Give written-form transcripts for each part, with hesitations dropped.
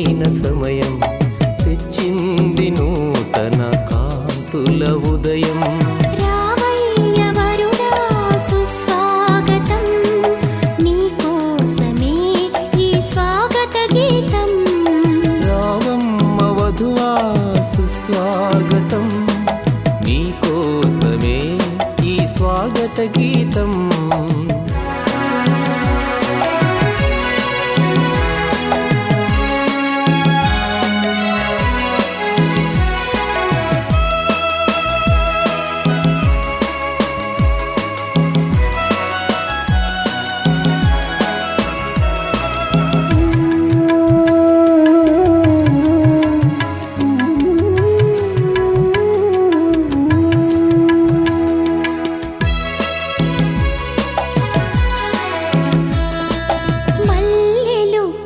మధురమైన సమయం తెచ్చింది నూతన కాంతుల ఉదయం. రావయ్య వరుడా సుస్వాగతం, నీకోసమే ఈ స్వాగత గీతం. రావమ్మ వధువా సుస్వాగతం, నీకోసమే ఈ స్వాగత గీతం.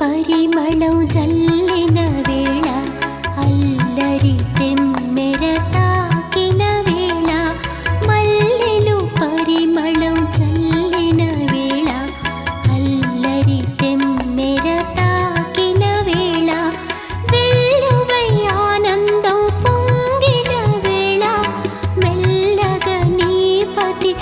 పరిమళం జల్లిన వేళ, అల్లరి తెమ్మెర తాకిన వేళ. మల్లెలు పరిమళం జల్లిన వేళ, అల్లరి తెమ్మెర తాకిన వేళ. వెల్లువై ఆనందం పొంగిన వేళ, మెల్లగా నీ పతి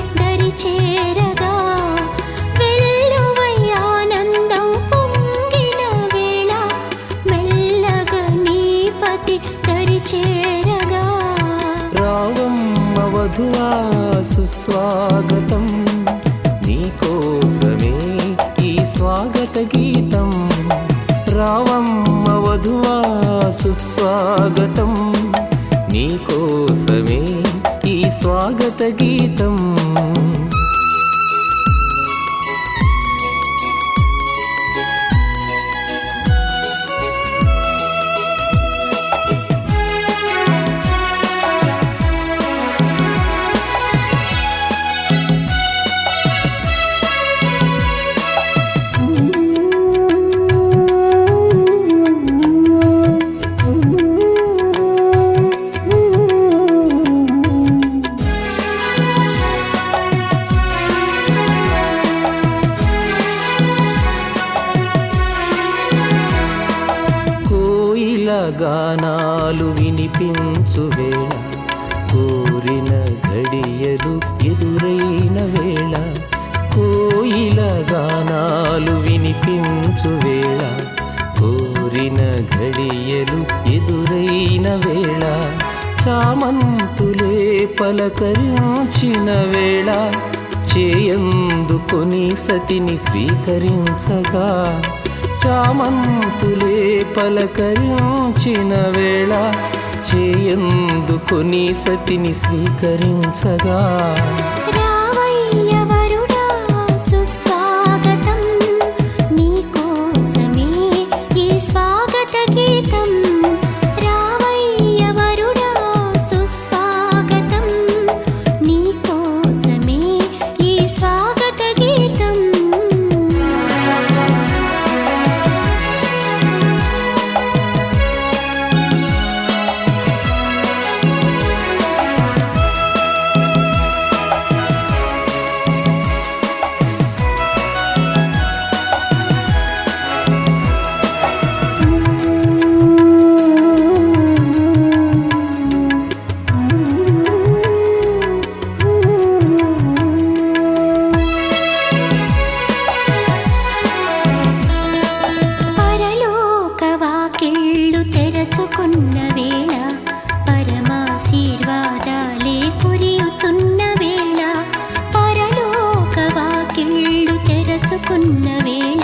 దరి చేరగా. రావమ్మ వధువా సుస్వాగతం, నీకోసమే ఈ స్వాగత గీతం. రావమ్మ వధువా సుస్వాగతం, నీకోసమే ఈ స్వాగత గీతం. గానాలు వినిపించు వేళ, కోరిన ఘడియలు ఎదురైన వేళ. కోయిల గానాలు వినిపించు వేళ, కోరిన ఘడియలు ఎదురైన వేళ. చామంతులే పలకరించిన వేళ, చేయందుకొని సతిని స్వీకరించగా. చామంతులే పలకరించిన వేళ, చేయందుకొని సతిని స్వీకరించగా. రావయ్య వరుడా సుస్వాగతం, నీకోసమే ఈ స్వాగత గీతం. రావయ్య వరుడా సుస్వాగతం, నీకోసమే ఈ స్వాగత గీతం. తెరచుకున్న వేళ, పరమాశీర్వాదాలే కురియుచున్న వేళ. పరలోక వాకిళ్ళు తెరచుకున్న వేళ,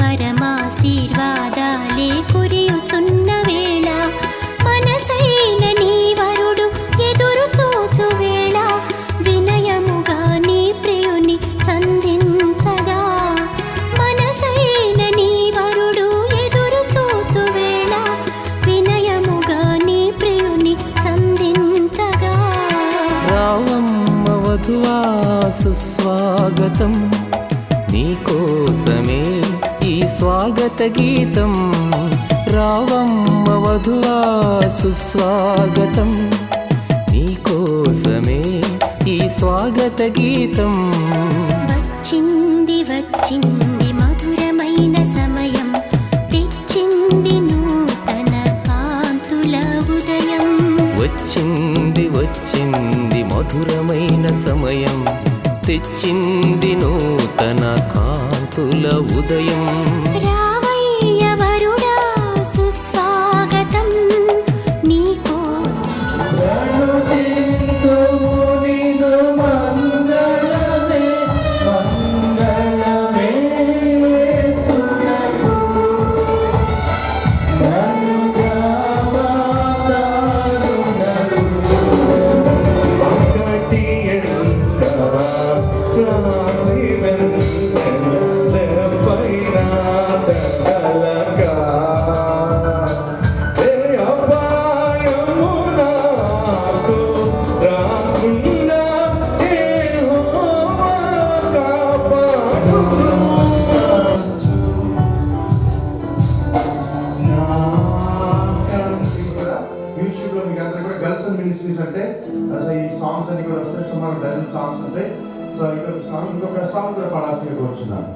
పరమాశీర్వాదాలే కురియుచున్న వేళ. మనసైన నీ వరుడు ఎదురు చూచు వేళ, వినయముగా నీ ప్రియుని సంధించగా. మనసైన నీ వరుడు ఎదురు చూచు వేళ, వినయముగా నీ ప్రియుని సంధించగా. రావమ్మ వధువా సుస్వాగతం, నీకోసమే ఈ స్వాగత గీతం. రావమ్మ వధువా సుస్వాగతం, నీకోసమే ఈ స్వాగత గీతం. వచ్చింది వచ్చింది మధురమైన సమయం, తెచ్చింది మధురమైన సమయం తెచ్చింది నూతన కాంతుల ఉదయం. రావయ్య వరుడా సుస్వాగతం నీకోసం. మినిస్ట్రీస్ అంటే అసలు ఈ సాంగ్స్ అన్ని కూడా వస్తాయి. సుమారు డజన్ సాంగ్స్ ఉంటాయి. సో ఇంకొక సాంగ్ కూడా పాడాల్సిందిగా కోరుచున్నాను.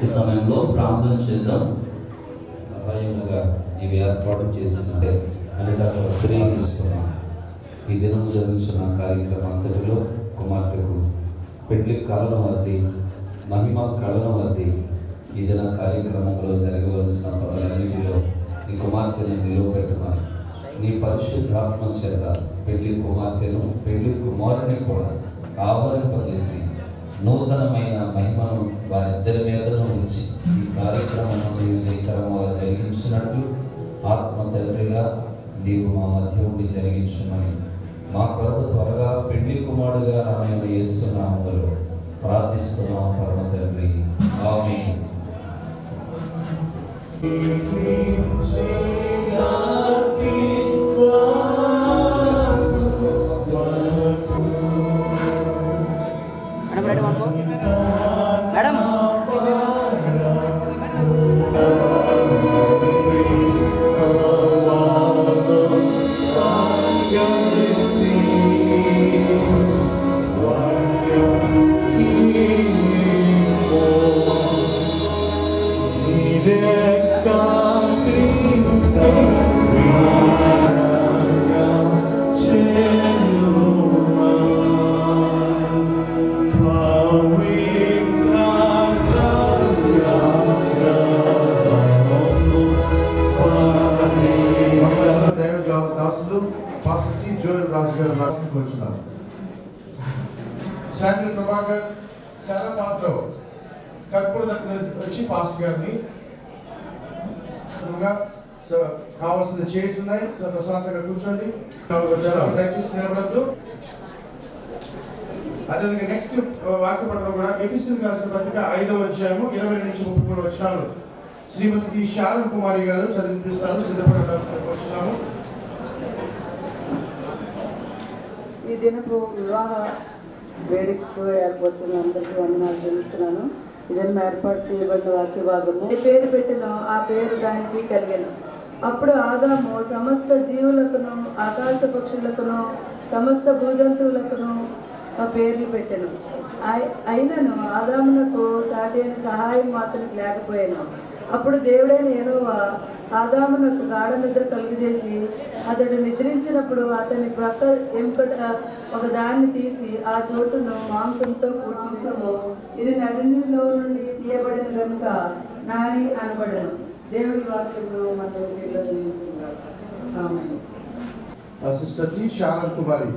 ఈ సమయంలో ప్రార్థన చేద్దాం. సహాయముగా ఇవి ఏర్పాటు చేసింటే అనేక స్త్రీస్తున్నాం. ఈ దినం జరుగుతున్న కార్యక్రమం అంతటిలో కుమార్తెకు పెళ్లి కారణవతి, మహిమ కారణవతి ఈ దిన కార్యక్రమంలో జరగవలసిన పనులన్నిటిలో ఈ కుమార్తెను నిలువబెట్టుమని నీ పరిశుద్ధాత్మ చేత పెళ్లి కుమార్తెను పెళ్లి కుమారుని కూడా ఆవరింపజేసి నూతనమైన మహిమను వారిద్దరి మీదను ఉంచి ఈ కార్యక్రమం జయకరంగా జరిగించినట్లు ఆత్మ తండ్రిగా నీవు మా మధ్య ఉండి జరిగించమని మా కొరకు త్వరగా పెళ్లి కుమారుడుగా రామైన యేసునామములో ప్రార్థిస్తున్నాం పరమ తండ్రి. ఆమేన్. మేడం పాస్టర్ జోయల్ రాజు గారు రాసిన కూర్చున్నారు. శాంతి ప్రభాకర్ పాస్ గారిని. సో కావాల్సిన చైర్స్ ఉన్నాయి. సో ప్రశాంతంగా కూర్చోండి. దయచేసి నిలబడద్దు. అదేవిధంగా నెక్స్ట్ వాక్య పఠనం కూడా ఎఫెసీయులకు రాసిన పత్రిక 5వ అధ్యాయము 20 నుంచి 33 వచనాలు శ్రీమతి శారన్ కుమారి గారు చదివిపిస్తారు. సిద్ధపడాల్సిన కోరుతున్నాము. ఈ దినపు వివాహ వేడుకకు ఏర్పడుతున్న అందరికీ వందనాలు తెలుస్తున్నాను. ఇదన్నా ఏర్పాటు చేయబడిన వాక్య భాగము. ఏ పేరు పెట్టినో ఆ పేరు దానికి కలిగెను. అప్పుడు ఆదాము సమస్త జీవులకును ఆకాశ పక్షులకును సమస్త భూజంతువులకును ఆ పేర్లు పెట్టెను. అయినను ఆదామునకు సాటి అయిన సహాయం మాత్రం లేకపోయాను. అప్పుడు దేవుడైన యెహోవా ఆదామునకు గాఢ నిద్ర కలుగజేసి అతడు నిద్రించినప్పుడు అతని ప్రక్క ఎంకట ఒక దాన్ని తీసి ఆ చోటును మాంసంతో పూడ్చేసము. ఇది నరునిలో నుండి తీయబడిన కనుక నారి అనబడను. దేవుడి వాక్యంలో మన సిస్టర్ టి శారన్ కుమారి.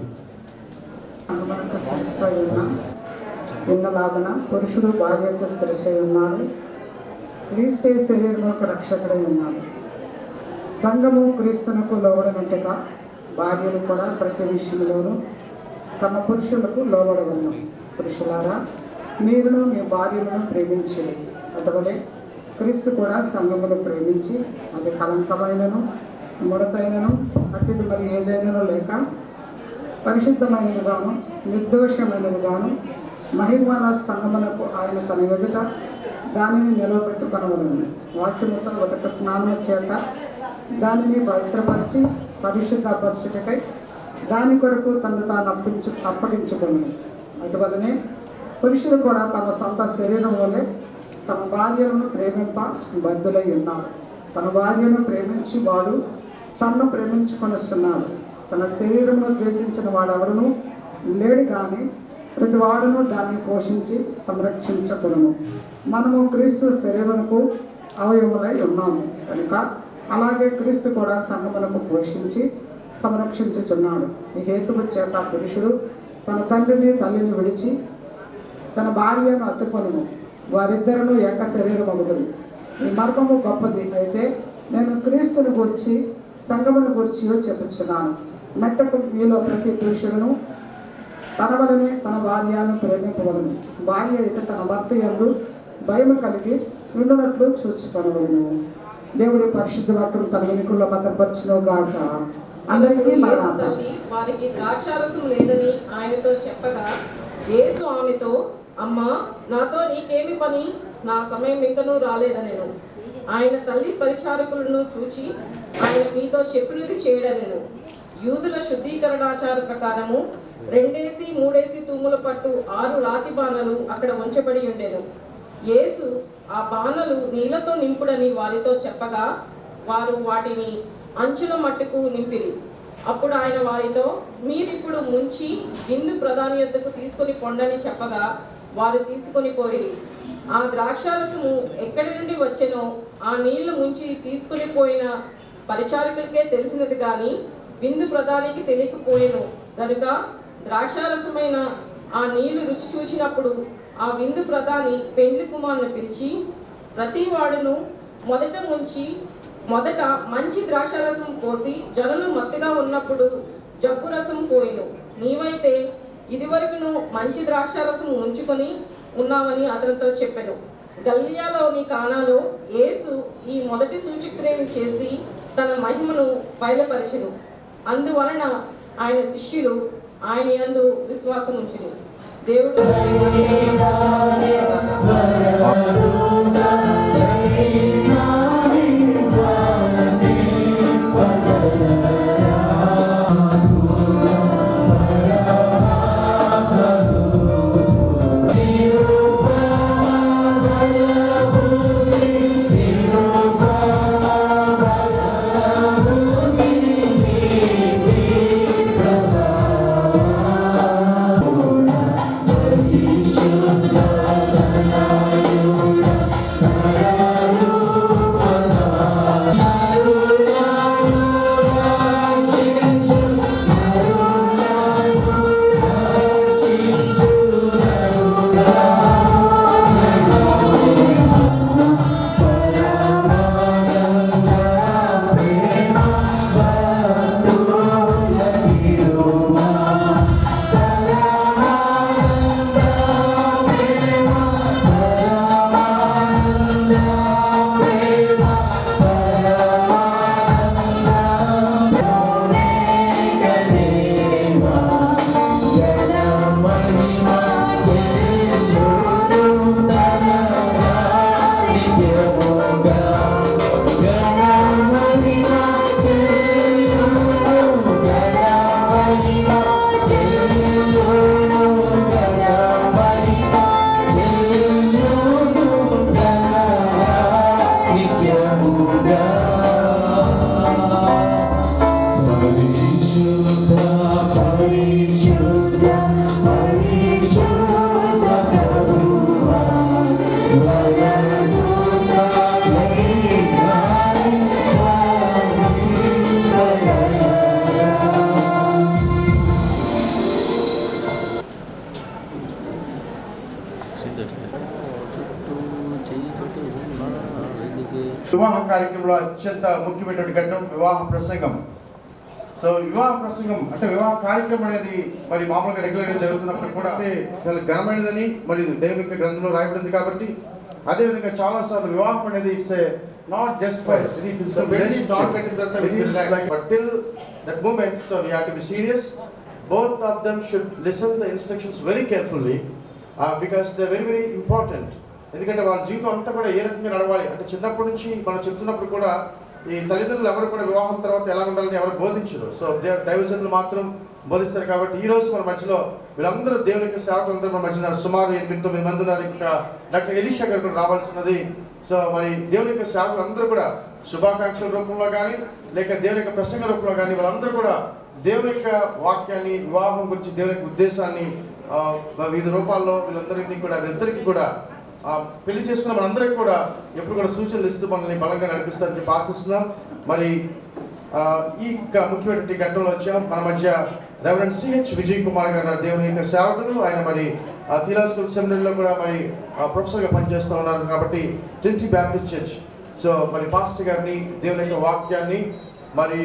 ఉన్నలాగన పురుషుడు భార్యకు శిరసై ఉన్నాడు. క్రీస్తే శరీరంలోకి రక్షకుడై ఉన్నాడు. సంఘము క్రీస్తునకు లోబడినట్టుగా భార్యలు కూడా ప్రతి విషయంలోనూ తమ పురుషులకు లోబడవలను. పురుషులారా, మీరును మీ భార్యలను ప్రేమించండి. అటువలే క్రీస్తు కూడా సంఘమును ప్రేమించి అది కలంకమైనను ముడతైనను అట్టిది మరి ఏదైనా లేక పరిశుద్ధమైనదిగాను నిర్దోషమైనదిగాను మహిమల సంగమునకు ఆయన తన ఎదుట దానిని నిలవబెట్టుకొనవలను. వాక్యముతో ఒకటి స్నానం చేత దానిని పవిత్రపరిచి పరిశుద్ధపరచుటకై దాని కొరకు తను తాను అప్పగించుకున్నాను. అటువలనే పురుషులు కూడా తమ సొంత శరీరం వలె తమ భార్యలను ప్రేమింప బద్ధులై ఉన్నారు. తన భార్యను ప్రేమించి వాడు తనను ప్రేమించుకొనిస్తున్నాడు. తన శరీరంలో ద్వేషించిన వాడెవడను లేడు, కానీ ప్రతి వాడును దాన్ని పోషించి సంరక్షించకును. మనము క్రీస్తు శరీరమునకు అవయములై ఉన్నాము కనుక అలాగే క్రీస్తు కూడా సంఘమునకు పోషించి సంరక్షించుచున్నాడు. ఈ హేతువు చేత పురుషుడు తన తండ్రిని తల్లిని విడిచి తన భార్యను అత్తుకొనును, వారిద్దరును ఏక శరీరమగుదురు. ఈ మర్మము గొప్పది. అయితే నేను క్రీస్తుని గురించి సంఘమును గురించి చెప్పుచున్నాను. మెట్టకు మీలో ప్రతి పురుషులను తన వలనే తన భార్యను ప్రేమింపవలను. భార్య అయితే తన భర్త యందు భయము కలిగి ఉండునట్లు చూచుకొనవలను. దేవుడి పరిశుద్ధ వాక్యం తన వెనుకల్లో భద్రపరచును గాక. అందరికీ వారికి ద్రాక్షారసం లేదని ఆయనతో చెప్పగా యేసు ఆమెతో, అమ్మా, నాతో నీకేమి పని? నా సమయం ఇంకనూ రాలేదనెను. ఆయన తల్లి పరిచారకులను చూచి ఆయన మీతో చెప్పినది చేయడనెను. యూదుల శుద్ధీకరణాచార ప్రకారము 2-3 తూముల పట్టు 6 రాతి బాణలు అక్కడ ఉంచబడి ఉండెను. యేసు ఆ బాణలు నీళ్లతో నింపుడని వారితో చెప్పగా వారు వాటిని అంచుల మట్టుకు నింపిరి. అప్పుడు ఆయన వారితో, మీరిప్పుడు ముంచి విందు ప్రధాని యొద్దకు తీసుకొని పొండని చెప్పగా వారు తీసుకొని పోయిరి. ఆ ద్రాక్షారసము ఎక్కడి నుండి వచ్చెనో ఆ నీళ్లు ముంచి తీసుకొని పోయిన పరిచారకులకే తెలిసినది, కానీ విందు ప్రధానికి తెలియకపోయెను. కనుక ద్రాక్షారసమైన ఆ నీళ్లు రుచి చూచినప్పుడు ఆ విందు ప్రధాని పెండ్లి కుమారుని పిలిచి, ప్రతి వాడును మొదట మంచి ద్రాక్షారసం పోసి జనులు మత్తుగా ఉన్నప్పుడు జబ్బు రసం పోయిను. నీవైతే ఇదివరకును మంచి ద్రాక్షారసం ఉంచుకొని ఉన్నామని అతనితో చెప్పెను. గలిలయలోని కానాలో యేసు ఈ మొదటి సూచక్రియను చేసి తన మహిమను బయలుపరిచెను. అందువలన ఆయన శిష్యులు ఆయన యందు విశ్వాసం ఉంచిరి. దేవుడు వివాహ కార్యక్రమంలో అత్యంత ముఖ్యమైనటువంటి ఘట్టం వివాహ ప్రసంగం. సో వివాహ ప్రసంగం అంటే వివాహ కార్యక్రమం అనేది మరి మామూలుగా రెగ్యులర్గా జరుగుతున్నప్పుడు కూడా చాలా ఘనమైనదని మరి దైవిక గ్రంథంలో రాయబడింది కాబట్టి, అదేవిధంగా చాలాసార్లు వివాహం అనేది it's not just for but till that moment so we have to be serious. Both of them should listen the instructions very carefully because they very very important. ఎందుకంటే వాళ్ళ జీవితం అంతా కూడా ఏ రకంగా నడవాలి అంటే చిన్నప్పటి నుంచి మనం చెప్తున్నప్పుడు కూడా ఈ తల్లిదండ్రులు ఎవరు కూడా వివాహం తర్వాత ఎలా ఉండాలని ఎవరు బోధించరు. సో దైవజనులు మాత్రం బోధిస్తారు. కాబట్టి ఈ రోజు మన మధ్యలో వీళ్ళందరూ దేవుని యొక్క సేవకులందరూ మన మధ్యన సుమారు 8-9 మంది ఉన్నారు. ఇంకా డాక్టర్ ఎలీషా గారు కూడా రావాల్సినది. సో మరి దేవుని యొక్క సేవకులు అందరూ కూడా శుభాకాంక్షల రూపంలో కానీ లేక దేవుని యొక్క ప్రసంగ రూపంలో కానీ వాళ్ళందరూ కూడా దేవుని యొక్క వాక్యాన్ని, వివాహం గురించి దేవుని యొక్క ఉద్దేశాన్ని వివిధ రూపాల్లో వీళ్ళందరికీ కూడా పెళ్లి చేసుకున్న మనందరికీ కూడా ఎప్పుడు కూడా సూచనలు ఇస్తూ మనల్ని బలంగా నడిపిస్తారని చెప్పి ఆశిస్తున్నాం. మరి ఈ ముఖ్యమైనటువంటి ఘట్టంలో వచ్చాం. మన మధ్య రెవరెండ్ సిహెచ్ విజయ్ కుమార్ గారు దేవుని యొక్క సేవకులు. ఆయన మరి థియలాజికల్ సెమినరీలో కూడా మరి ప్రొఫెసర్గా పనిచేస్తూ ఉన్నారు కాబట్టి ట్రినిటీ బ్యాప్టిస్ట్ చర్చ్. సో మరి పాస్టర్ గారిని దేవుని యొక్క వాక్యాన్ని మరి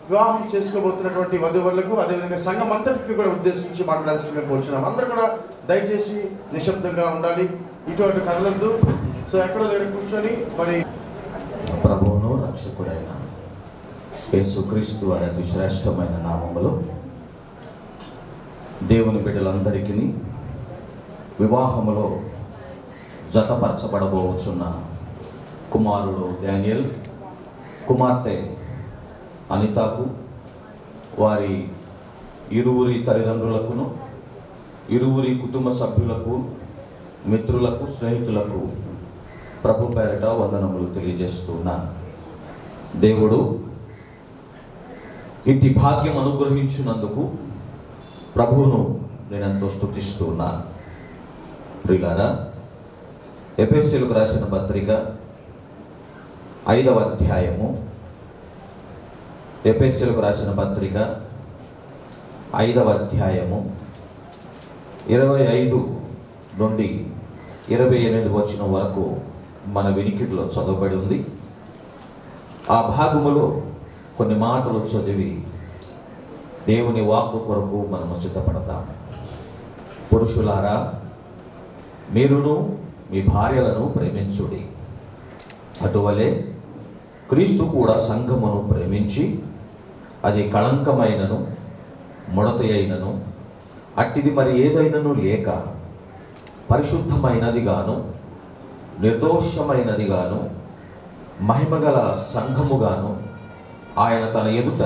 వివాహం చేసుకోబోతున్నటువంటి వధువులకు అదేవిధంగా సంఘం అంతటికి కూడా ఉద్దేశించి మాట్లాడాల్సిందిగా కోరుచున్నాం. అందరూ కూడా దయచేసి నిశ్శబ్దంగా ఉండాలి, ఇటువంటి కదలద్దు. సో ఎక్కడో దగ్గర కూర్చొని మరి ప్రభువును రక్షకుడైన యేసుక్రీస్తు వారి అతి శ్రేష్టమైన నామములో దేవుని బిడ్డలందరికీ వివాహములో జతపరచబడబోచున్న కుమారుడు డానియల్, కుమార్తె అనితాకు, వారి ఇరువురి తల్లిదండ్రులకును, ఇరువురి కుటుంబ సభ్యులకు, మిత్రులకు, స్నేహితులకు ప్రభు పేరట వందనములు తెలియజేస్తున్నాను. దేవుడు ఇట్టి భాగ్యం అనుగ్రహించినందుకు ప్రభువును నేను ఎంతో స్తుతిస్తున్నాను. ప్రియులారా, ఎఫెసీయులకు రాసిన పత్రిక 5వ అధ్యాయము, ఎఫెసీయులకు రాసిన పత్రిక 5వ అధ్యాయము 25 నుండి 28 వచనం వరకు మన వినికిడిలో చదవబడి ఉంది. ఆ భాగములో కొన్ని మాటలు చదివి దేవుని వాక్కు కొరకు మనము సిద్ధపడతాం. పురుషులారా, మీరును మీ భార్యలను ప్రేమించుడి. అటువలే క్రీస్తు కూడా సంఘమును ప్రేమించి అది కళంకమైనను ముడత అయినను అట్టిది మరి ఏదైనను లేక పరిశుద్ధమైనదిగాను నిర్దోషమైనదిగాను మహిమగల సంఘముగాను ఆయన తన ఎదుట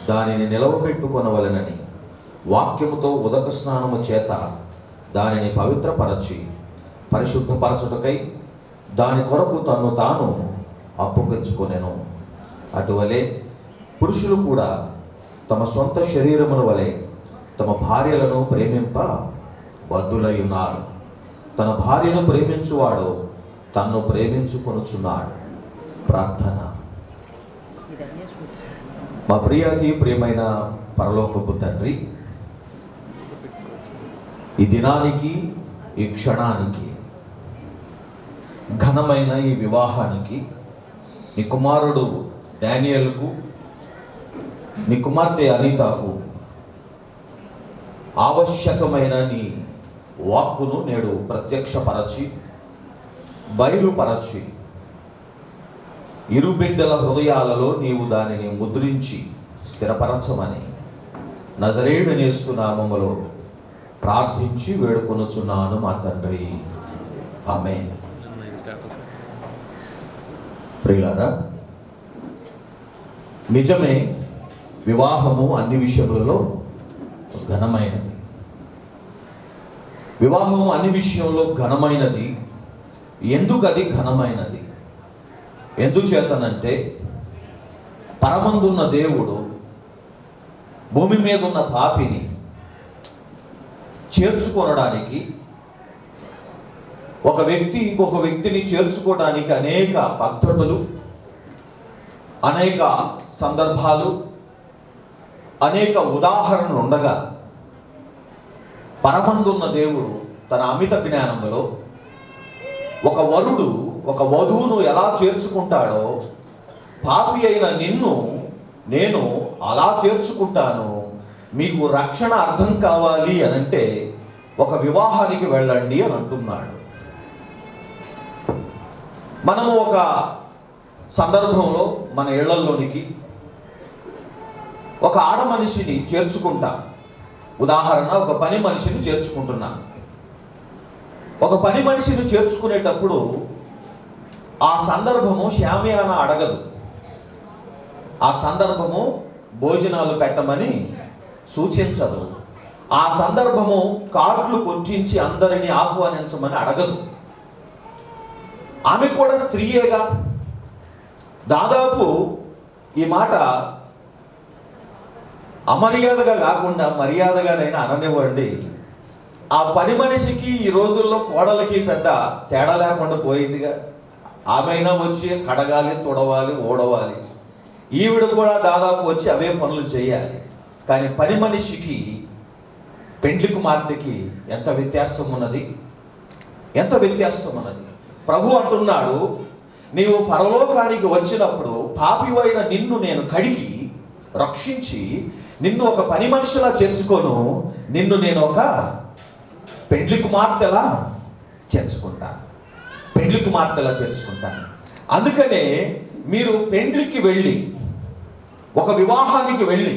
దానిని నిలవబెట్టుకొనవలెనని వాక్యముతో ఉదక స్నానము చేత దానిని పవిత్రపరచి పరిశుద్ధపరచుటకై దాని కొరకు తన్ను తాను అప్పగించుకొనెను. అటువలే పురుషులు కూడా తమ సొంత శరీరముల వలె తమ భార్యలను ప్రేమింప బద్ధులై ఉన్నారు. తన భార్యను ప్రేమించువాడు తన్ను ప్రేమించుకొనుచున్నాడు. ప్రార్థన. మా ప్రియాతి ప్రియమైన పరలోకపు తండ్రి, ఈ దినానికి, ఈ క్షణానికి, ఘనమైన ఈ వివాహానికి నీ కుమారుడు డానియల్కు, నీ కుమార్తె అనితాకు ఆవశ్యకమైన నీ వాక్కును నేడు ప్రత్యక్షపరచి బయలుపరచి ఇరు బిడ్డల హృదయాలలో నీవు దానిని ముద్రించి స్థిరపరచమని నజరేయుడని యేసు నామములో ప్రార్థించి వేడుకొనుచున్నాను మా తండ్రి. ఆమేన్. ప్రియులారా, నిజమే వివాహము అన్ని విషయములలో ఘనమైనది. వివాహము అన్ని విషయంలో ఘనమైనది. ఎందుకు అది ఘనమైనది? ఎందుచేతనంటే పరమందున్న దేవుడు భూమి మీద ఉన్న పాపిని చేర్చుకొనడానికి, ఒక వ్యక్తి ఇంకొక వ్యక్తిని చేర్చుకోవడానికి అనేక పద్ధతులు, అనేక సందర్భాలు, అనేక ఉదాహరణలు ఉండగా పరమందున్న దేవుడు తన అమిత జ్ఞానంలో ఒక వరుడు ఒక వధువును ఎలా చేర్చుకుంటాడో పాపి అయిన నిన్ను నేను అలా చేర్చుకుంటాను. మీకు రక్షణ అర్థం కావాలి అని అంటే ఒక వివాహానికి వెళ్ళండి అని అంటున్నాడు. మనము ఒక సందర్భంలో మన ఇళ్లలోనికి ఒక ఆడ మనిషిని చేర్చుకుంటాం. ఉదాహరణ, ఒక పని మనిషిని చేర్చుకుంటున్నాను. ఒక పని మనిషిని చేర్చుకునేటప్పుడు ఆ సందర్భము శామియాన అడగదు. ఆ సందర్భము భోజనాలు పెట్టమని సూచించదు. ఆ సందర్భము కార్డులు కొట్టించి అందరినీ ఆహ్వానించమని అడగదు. ఆమె కూడా స్త్రీయేగా. దాదాపు ఈ మాట అమర్యాదగా కాకుండా మర్యాదగానైనా అననివ్వండి. ఆ పని మనిషికి ఈ రోజుల్లో కోడలికి పెద్ద తేడా లేకుండా పోయిందిగా. ఆమెనా వచ్చి కడగాలి, తుడవాలి, ఊడవాలి. ఈవిడ కూడా దాదాపు వచ్చి అవే పనులు చేయాలి. కానీ పని మనిషికి, పెండ్లి కుమార్తెకి ఎంత వ్యత్యాసం ఉన్నది, ఎంత వ్యత్యాసం ఉన్నది. ప్రభు అంటున్నాడు, నీవు పరలోకానికి వచ్చినప్పుడు పాపివైన నిన్ను నేను కడిగి రక్షించి నిన్ను ఒక పని మనిషిలా చేర్చుకోను, నిన్ను నేను ఒక పెండ్లి కుమార్తెలా చేర్చుకుంటాను, పెండ్లి కుమార్తెలా చేర్చుకుంటాను. అందుకనే మీరు పెండ్లికి వెళ్ళి, ఒక వివాహానికి వెళ్ళి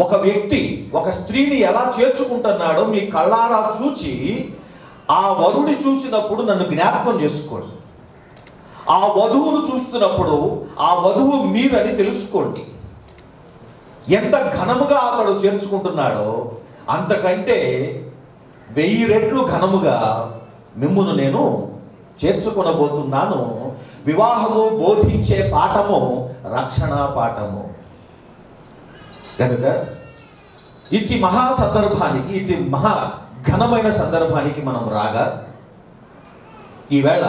ఒక వ్యక్తి ఒక స్త్రీని ఎలా చేర్చుకుంటున్నాడో మీ కళ్ళారా చూచి ఆ వధువుని చూసినప్పుడు నన్ను జ్ఞాపకం చేసుకోండి. ఆ వధువును చూస్తున్నప్పుడు ఆ వధువు మీరని తెలుసుకోండి. ఎంత ఘనముగా అతడు చేర్చుకుంటున్నాడో అంతకంటే 1000 రెట్లు ఘనముగా మిమ్మును నేను చేర్చుకొనబోతున్నాను. వివాహము బోధించే పాఠము రక్షణ పాఠము. కనుక ఇటు మహా సందర్భానికి, ఇటు మహా ఘనమైన సందర్భానికి మనం రాగా, ఈవేళ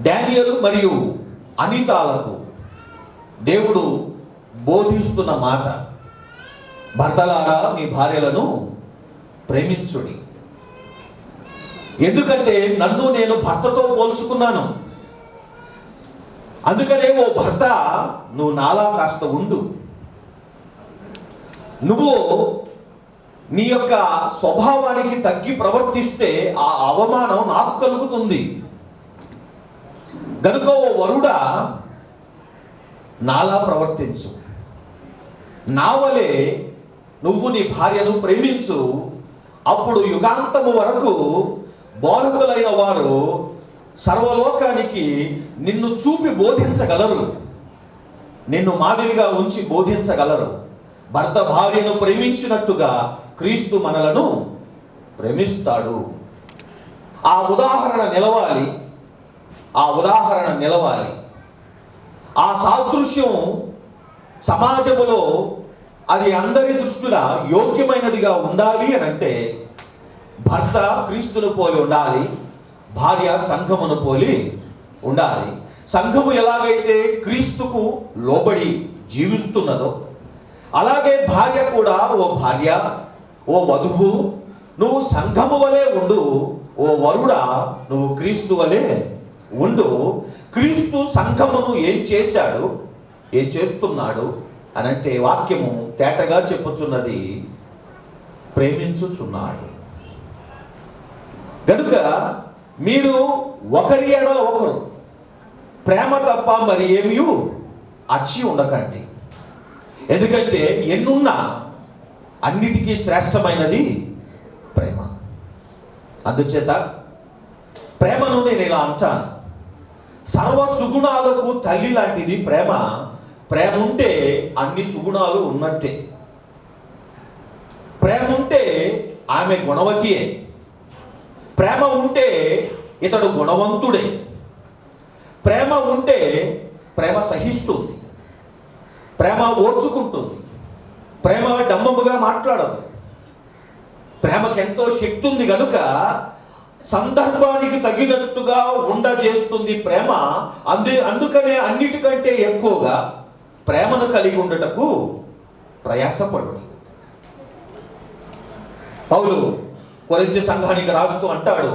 డానియల్ మరియు అనితాలకు దేవుడు బోధిస్తున్న మాట, భర్తలారా మీ భార్యలను ప్రేమించుడి. ఎందుకంటే నన్ను నేను భర్తతో పోల్చుకున్నాను. అందుకనే ఓ భర్త, నువ్వు నాలా కాస్త ఉండు. నువ్వు నీ యొక్క స్వభావానికి తగ్గి ప్రవర్తిస్తే ఆ అవమానం నాకు కలుగుతుంది. గనుక ఓ వరుడా నాలా ప్రవర్తించు, నా వలె నువ్వు నీ భార్యను ప్రేమించు. అప్పుడు యుగాంతము వరకు బోధకులైన వారు సర్వలోకానికి నిన్ను చూపి బోధించగలరు, నిన్ను మాదిరిగా ఉంచి బోధించగలరు. భర్త భార్యను ప్రేమించినట్టుగా క్రీస్తు మనలను ప్రేమిస్తాడు. ఆ ఉదాహరణ నిలవాలి, ఆ ఉదాహరణ నిలవాలి. ఆ సాదృశ్యం సమాజములో అది అందరి దృష్టిలో యోగ్యమైనదిగా ఉండాలి అని అంటే భర్త క్రీస్తును పోలి ఉండాలి, భార్య సంఘమును పోలి ఉండాలి. సంఘము ఎలాగైతే క్రీస్తుకు లోబడి జీవిస్తున్నదో అలాగే భార్య కూడా, ఓ భార్య, ఓ వధువు, నువ్వు సంఘము వలె ఉండు. ఓ వరుడా, నువ్వు క్రీస్తు వలె ఉండు. క్రీస్తు సంఘమును ఏం చేశాడు, ఏం చేస్తున్నాడు అని అంటే వాక్యము తేటగా చెప్పుచున్నది, ప్రేమించుచున్నాడు. గనుక మీరు ఒకరి ఎడల ఒకరు ప్రేమ తప్ప మరి ఏమీ అచ్చి ఉండకండి. ఎందుకంటే ఎన్నున్నా అన్నిటికీ శ్రేష్టమైనది ప్రేమ. అందుచేత ప్రేమను నేను ఇలా అంటాను, సర్వ సుగుణాలకు తల్లి లాంటిది ప్రేమ. ప్రేమ ఉంటే అన్ని సుగుణాలు ఉన్నట్టే. ప్రేమ ఉంటే ఆమె గుణవతియే. ప్రేమ ఉంటే ఇతడు గుణవంతుడే. ప్రేమ ఉంటే ప్రేమ సహిస్తుంది, ప్రేమ ఓర్చుకుంటుంది, ప్రేమ డమ్మముగా మాట్లాడదు. ప్రేమకు ఎంతో శక్తి ఉంది కనుక సందర్భానికి తగినట్టుగా ఉండజేస్తుంది ప్రేమ. అందుకనే అన్నిటికంటే ఎక్కువగా ప్రేమను కలిగి ఉండటకు ప్రయాసపడు. పౌలు కొరింథీ సంఘానికి రాస్తూ అంటాడు,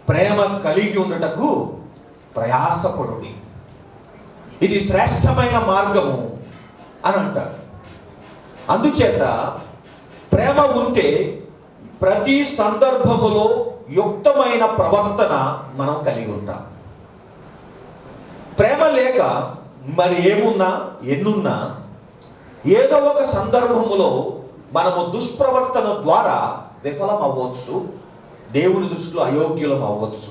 ప్రేమ కలిగి ఉండుటకు ప్రయాసపడుడి, ఇది శ్రేష్టమైన మార్గము అని అంటాడు. అందుచేత ప్రేమ ఉంటే ప్రతి సందర్భములో యుక్తమైన ప్రవర్తన మనం కలిగి ఉంటాం. ప్రేమ లేక మరి ఏమున్నా ఎన్నున్నా ఏదో ఒక సందర్భములో మనము దుష్ప్రవర్తన ద్వారా విఫలం అవ్వచ్చు, దేవుని దృష్టిలో అయోగ్యులం అవ్వచ్చు.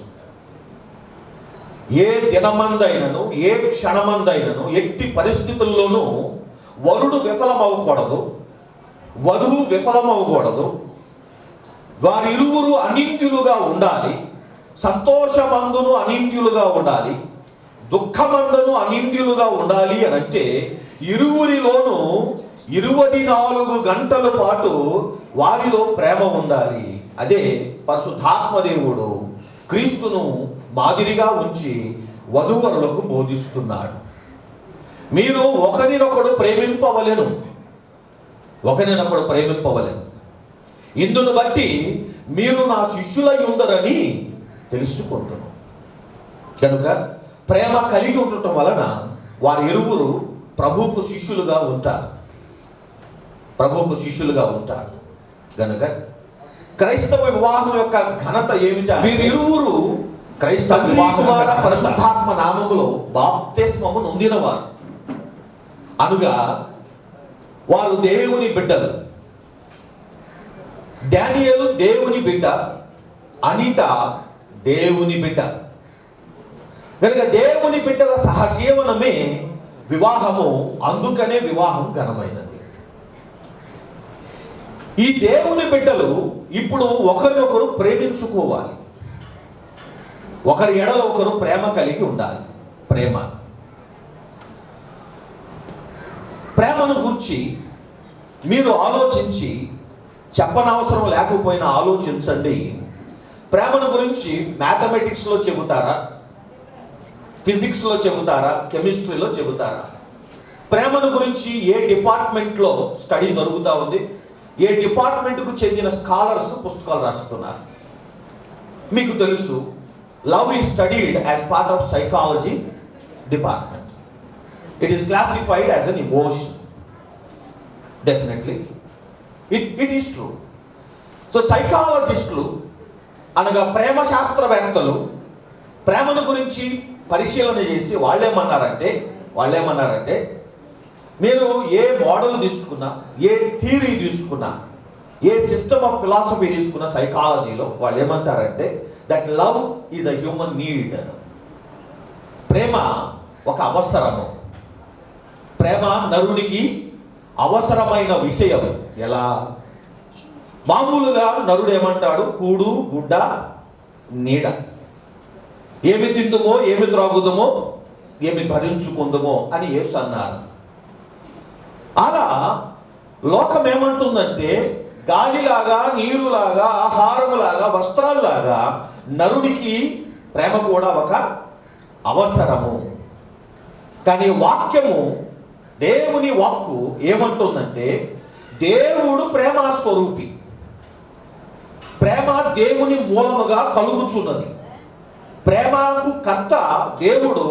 ఏ దినమందైనను ఏ క్షణమందైనను ఎట్టి పరిస్థితుల్లోనూ వరుడు విఫలం అవ్వకూడదు, వధువు విఫలం అవ్వకూడదు. వారిరువురు అనింద్యులుగా ఉండాలి. సంతోషమందును అనింద్యులుగా ఉండాలి, దుఃఖమందును అనింద్యులుగా ఉండాలి అని అంటే ఇరువురిలోనూ 24 గంటల పాటు వారిలో ప్రేమ ఉండాలి. అదే పరిశుద్ధాత్మ దేవుడు క్రీస్తును మాదిరిగా ఉంచి వధూవరులకు బోధిస్తున్నాడు. మీరు ఒకరినొకడు ప్రేమింపవలెను, ఒకరినొకడు ప్రేమింపవలెను. ఇందును బట్టి మీరు నా శిష్యులై ఉందరని తెలుసుకుంటున్నాను. కనుక ప్రేమ కలిగి ఉండటం వలన వారి ఇరువురు ప్రభువుకు శిష్యులుగా ఉంటారు, ప్రభువుకు శిష్యులుగా ఉంటారు. కనుక క్రైస్తవ వివాహం యొక్క ఘనత ఏమిటి? వీరిరువురు క్రైస్తవ వివాహం ద్వారా పరిశుద్ధాత్మ నామములో బాప్తిస్మము నొందినవారు అనుగా వారు దేవుని బిడ్డలు. డానియేలు దేవుని బిడ్డ, అనిత దేవుని బిడ్డ. కనుక దేవుని బిడ్డల సహజీవనమే వివాహము, అందుకనే వివాహం ఘనమైనది. ఈ దేవుని బిడ్డలు ఇప్పుడు ఒకరినొకరు ప్రేమించుకోవాలి, ఒకరి ఎడల ఒకరు ప్రేమ కలిగి ఉండాలి. ప్రేమను గురించి మీరు ఆలోచించి, చెప్పనవసరం లేకపోయినా ఆలోచించండి. ప్రేమను గురించి మ్యాథమెటిక్స్లో చెబుతారా, ఫిజిక్స్లో చెబుతారా, కెమిస్ట్రీలో చెబుతారా? ప్రేమను గురించి ఏ డిపార్ట్మెంట్లో స్టడీ జరుగుతూ ఉంది, ఏ డిపార్ట్మెంట్కు చెందిన స్కాలర్స్ పుస్తకాలు రాస్తున్నారు? మీకు తెలుసు, love is studied as part of psychology department. It is classified as an emotion. Definitely it is true. So సైకాలజిస్టులు అనగా ప్రేమ శాస్త్రవేత్తలు ప్రేమను గురించి పరిశీలన చేసి వాళ్ళేమన్నారంటే మీరు ఏ మోడల్ తీసుకున్నా, ఏ థియరీ తీసుకున్నా, ఏ సిస్టమ్ ఆఫ్ ఫిలాసఫీ తీసుకున్నా సైకాలజీలో వాళ్ళు ఏమంటారంటే that love is a human need. ప్రేమ ఒక అవసరము. ప్రేమ నరునికి అవసరమైన విషయం. ఎలా? మామూలుగా నరుడు ఏమంటాడు? కూడు, గుడ్డ, నీడ. ఏమి తిందుమో, ఏమి త్రాగుదమో, ఏమి ధరించుకుందుమో అని యేసు అన్నారు. అలా లోకం ఏమంటుందంటే గాలిలాగా, నీరులాగా, ఆహారములాగా, వస్త్రాల్లాగా నరుడికి ప్రేమ కూడా ఒక అవసరము. కానీ వాక్యము, దేవుని వాక్కు ఏమంటుందంటే దేవుడు ప్రేమ స్వరూపి. ప్రేమ దేవుని మూలముగా కలుగుచున్నది. ప్రేమకు కర్త దేవుడు,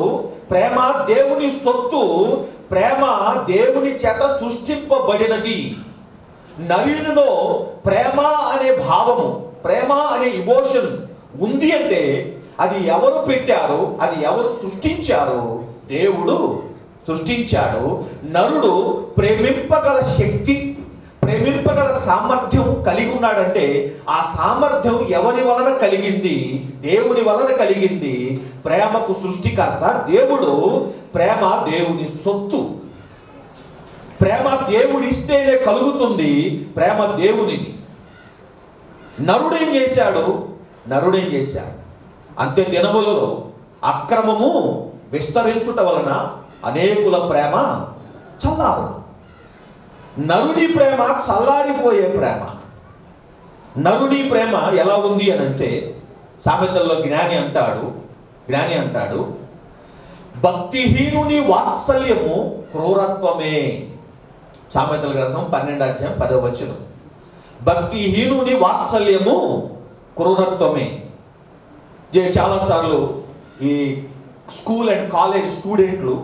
ప్రేమ దేవుని సొత్తు, ప్రేమ దేవుని చేత సృష్టింపబడినది. నరునిలో ప్రేమ అనే భావము, ప్రేమ అనే ఇమోషన్ ఉంది అంటే అది ఎవరు పెట్టారు, అది ఎవరు సృష్టించారు? దేవుడు సృష్టించాడు. నరుడు ప్రేమింపగల శక్తి, ప్రేమింపగల సామర్థ్యం కలిగి ఉన్నాడంటే ఆ సామర్థ్యం ఎవరి వలన కలిగింది? దేవుని వలన కలిగింది. ప్రేమకు సృష్టికర్త దేవుడు, ప్రేమ దేవుని సొత్తు. ప్రేమ దేవుడిస్తేనే కలుగుతుంది, ప్రేమ దేవునిది. నరుడేం చేశాడు? అంత్య దినములలో అక్రమము విస్తరించుట వలన అనేకుల ప్రేమ చల్లారు. నరుడి ప్రేమ చల్లారిపోయే ప్రేమ. నరుడి ప్రేమ ఎలా ఉంది అని అంటే సామెతల్లో జ్ఞాని అంటాడు భక్తిహీనుని వాత్సల్యము క్రూరత్వమే. సామెతల గ్రంథం 12 భక్తిహీనుని వాత్సల్యము క్రూరత్వమే. చాలాసార్లు ఈ స్కూల్ అండ్ కాలేజ్ స్టూడెంట్లు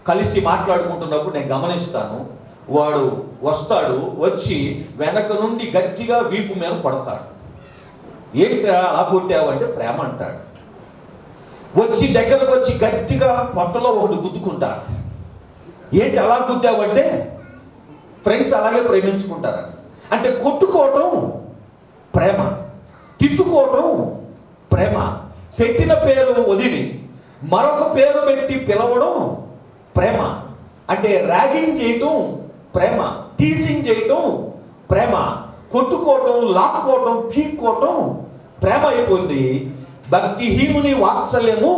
కలిసి మాట్లాడుకుంటున్నప్పుడు నేను గమనిస్తాను. వాడు వస్తాడు, వచ్చి వెనక నుండి గట్టిగా వీపు మీద పడతాడు. ఏంట్రా అలా కొట్టావంటే ప్రేమ అంటాడు. వచ్చి దగ్గరకు వచ్చి గట్టిగా పొట్టలో ఒకటి గుద్దుకుంటారు. ఏంటి అలా గుద్దావంటే ఫ్రెండ్స్ అలాగే ప్రేమించుకుంటారు. అంటే కొట్టుకోవటం ప్రేమ, తిట్టుకోవటం ప్రేమ, పెట్టిన పేరు వదిలి మరొక పేరు పెట్టి పిలవడం ప్రేమ, అంటే ర్యాగింగ్ చేయటం ప్రేమ, టీజింగ్ చేయటం ప్రేమ, కొట్టుకోవటం, లాక్కోవటం, పీక్కోవటం ప్రేమ అయిపోయింది. భక్తిహీనుని వాత్సల్యము